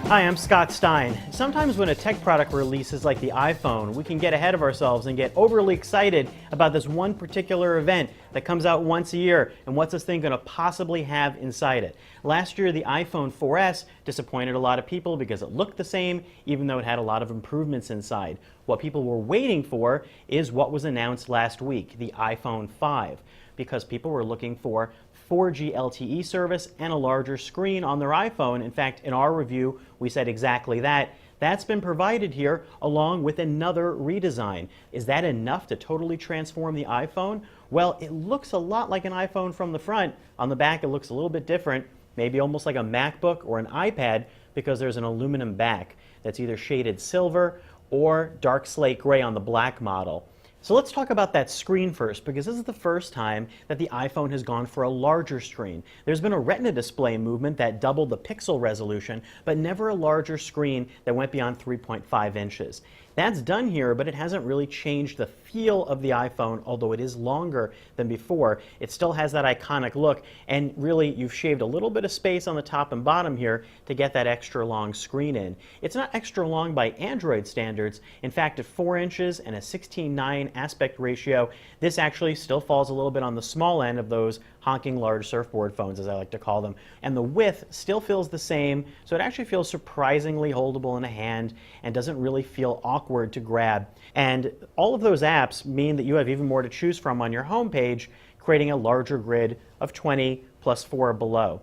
Hi, I'm Scott Stein. Sometimes when a tech product releases like the iPhone, we can get ahead of ourselves and get overly excited about this one particular event that comes out once a year and what's this thing going to possibly have inside it. Last year, the iPhone 4S disappointed a lot of people because it looked the same, even though it had a lot of improvements inside. What people were waiting for is what was announced last week, the iPhone 5, because people were looking for 4G LTE service and a larger screen on their iPhone. In fact, in our review, we said exactly that. That's been provided here along with another redesign. Is that enough to totally transform the iPhone? Well, it looks a lot like an iPhone from the front. On the back, it looks a little bit different, maybe almost like a MacBook or an iPad, because there's an aluminum back that's either shaded silver or dark slate gray on the black model. So let's talk about that screen first, because this is the first time that the iPhone has gone for a larger screen. There's been a Retina Display movement that doubled the pixel resolution, but never a larger screen that went beyond 3.5 inches. That's done here, but it hasn't really changed the feel of the iPhone, although it is longer than before. It still has that iconic look, and really you've shaved a little bit of space on the top and bottom here to get that extra long screen in. It's not extra long by Android standards. In fact, at 4 inches and a 16:9 aspect ratio, this actually still falls a little bit on the small end of those honking large surfboard phones, as I like to call them. And the width still feels the same, so it actually feels surprisingly holdable in a hand and doesn't really feel awkward to grab. And all of those apps mean that you have even more to choose from on your home page, creating a larger grid of 20 plus 4 below.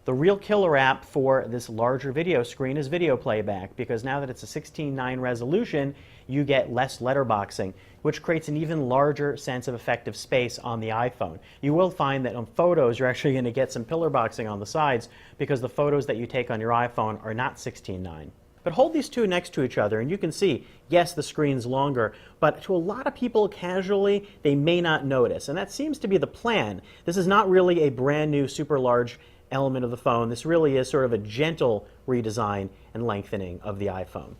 The real killer app for this larger video screen is video playback, because now that it's a 16:9 resolution, you get less letterboxing, which creates an even larger sense of effective space on the iPhone. You will find that on photos, you're actually going to get some pillar boxing on the sides, because the photos that you take on your iPhone are not 16:9. But hold these two next to each other and you can see, yes, the screen's longer, but to a lot of people casually, they may not notice. And that seems to be the plan. This is not really a brand new super large element of the phone. This really is sort of a gentle redesign and lengthening of the iPhone.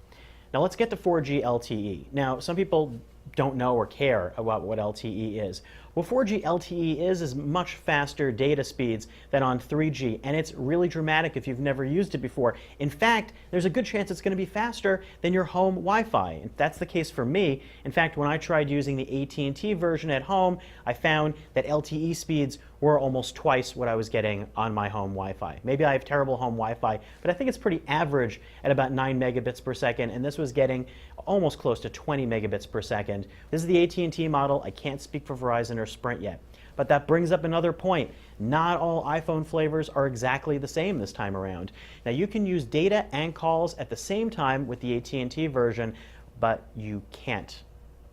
Now let's get to 4G LTE. Now, some people don't know or care about what LTE is. Well, 4G LTE is much faster data speeds than on 3G, and it's really dramatic if you've never used it before. In fact, there's a good chance it's going to be faster than your home Wi-Fi. That's the case for me. In fact, when I tried using the AT&T version at home, I found that LTE speeds were almost twice what I was getting on my home Wi-Fi. Maybe I have terrible home Wi-Fi, but I think it's pretty average at about 9 megabits per second, and this was getting almost close to 20 megabits per second. This is the AT&T model. I can't speak for Verizon or Sprint yet. But that brings up another point. Not all iPhone flavors are exactly the same this time around. Now, you can use data and calls at the same time with the AT&T version, but you can't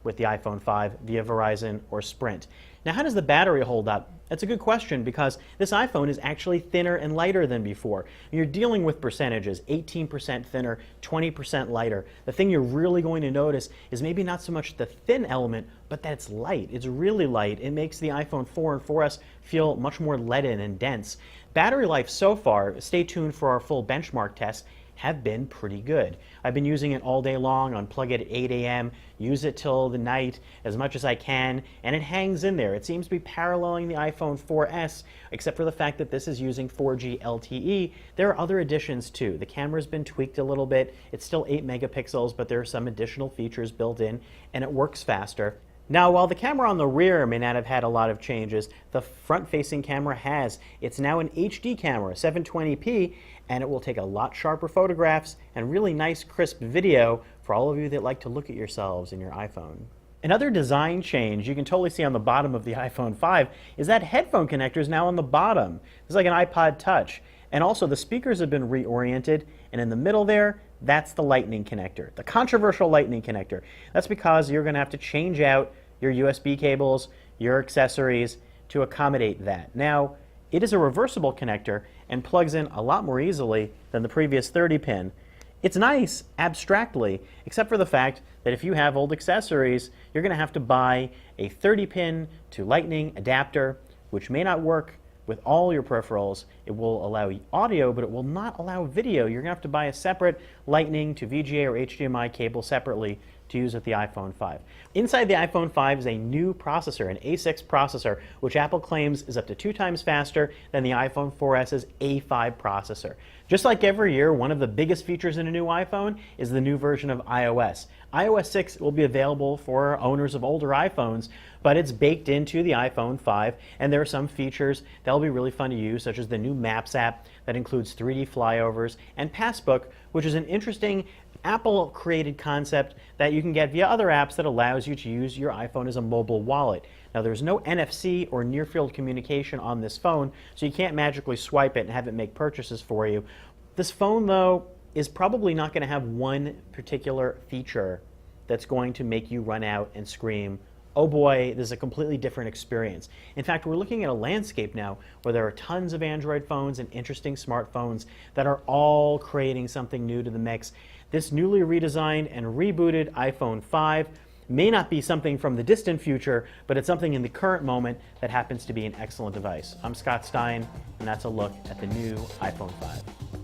with the iPhone 5 via Verizon or Sprint. Now, how does the battery hold up? That's a good question, because this iPhone is actually thinner and lighter than before. You're dealing with percentages, 18% thinner, 20% lighter. The thing you're really going to notice is maybe not so much the thin element, but that it's light. It's really light. It makes the iPhone 4 and 4S feel much more leaden and dense. Battery life so far, stay tuned for our full benchmark tests, have been pretty good. I've been using it all day long, unplug it at 8 a.m., use it till the night as much as I can, and it hangs in there. It seems to be paralleling the iPhone 4S, except for the fact that this is using 4G LTE. There are other additions too. The camera's been tweaked a little bit. It's still 8 megapixels, but there are some additional features built in, and it works faster. Now, while the camera on the rear may not have had a lot of changes, the front-facing camera has. It's now an HD camera, 720p, and it will take a lot sharper photographs and really nice crisp video for all of you that like to look at yourselves in your iPhone. Another design change you can totally see on the bottom of the iPhone 5 is that headphone connector is now on the bottom. It's like an iPod Touch. And also the speakers have been reoriented, and in the middle there, that's the lightning connector, the controversial lightning connector. That's because you're going to have to change out your USB cables, your accessories to accommodate that. Now, it is a reversible connector and plugs in a lot more easily than the previous 30 pin. It's nice abstractly, except for the fact that if you have old accessories, you're going to have to buy a 30 pin to lightning adapter, which may not work with all your peripherals. It will allow audio, but it will not allow video. You're going to have to buy a separate lightning to VGA or HDMI cable separately to use with the iPhone 5. Inside the iPhone 5 is a new processor, an A6 processor, which Apple claims is up to 2 times faster than the iPhone 4S's A5 processor. Just like every year, one of the biggest features in a new iPhone is the new version of iOS. iOS 6 will be available for owners of older iPhones, but it's baked into the iPhone 5, and there are some features that will be really fun to use, such as the new Maps app that includes 3D flyovers, and Passbook, which is an interesting Apple-created concept that you can get via other apps that allows you to use your iPhone as a mobile wallet. Now, there's no NFC or near-field communication on this phone, so you can't magically swipe it and have it make purchases for you. This phone, though, is probably not going to have one particular feature that's going to make you run out and scream, oh boy, this is a completely different experience. In fact, we're looking at a landscape now where there are tons of Android phones and interesting smartphones that are all creating something new to the mix. This newly redesigned and rebooted iPhone 5 may not be something from the distant future, but it's something in the current moment that happens to be an excellent device. I'm Scott Stein, and that's a look at the new iPhone 5.